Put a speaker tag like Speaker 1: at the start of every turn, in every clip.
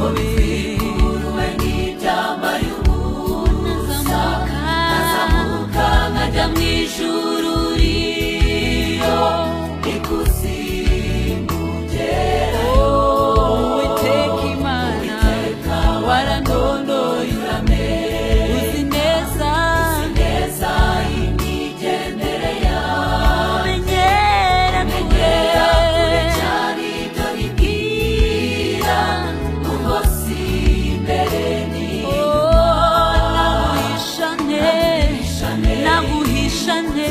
Speaker 1: bitwikuruwe n'ibyambaye ubusa nazamuka nkajya mu ijuru riyo ikuzimu ugerayo Uwiteka Imana warandonoye uramenya uzi neza imigendere yawe menyera kure cyane ibyo bibwira ubwo si imbere n'inyuma naguhishane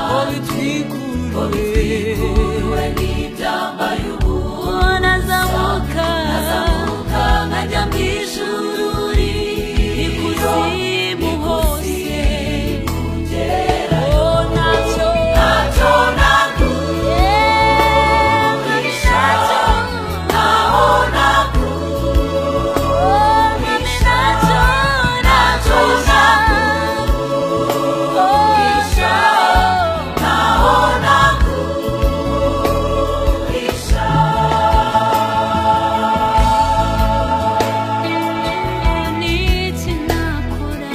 Speaker 1: ngo bitwikuruwe n'ibyambaye ubusa nazamuka nkajya mu ijuru ikuzimu hose ugerayo ntacyo naguhisha ntaho naguhisha ntacyo naguhisha ntaho naguhisha n'iki nakora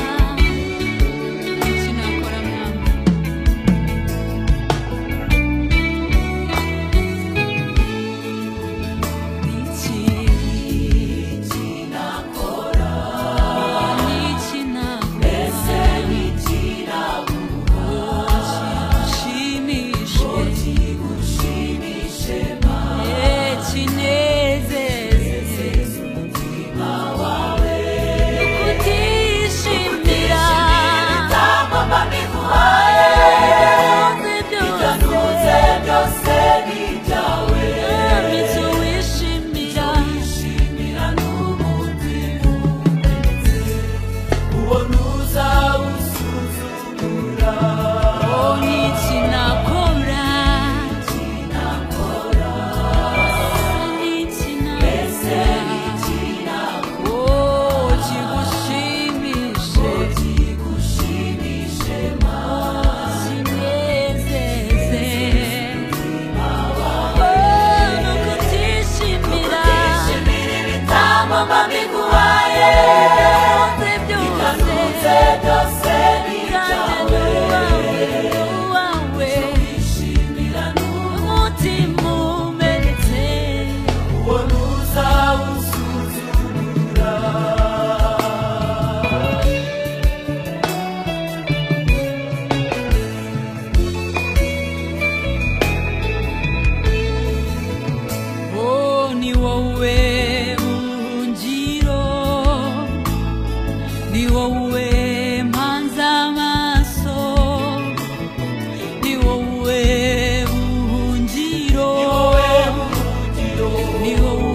Speaker 1: ni wowe mpanze amaso ni wowe buhungiro ni wowe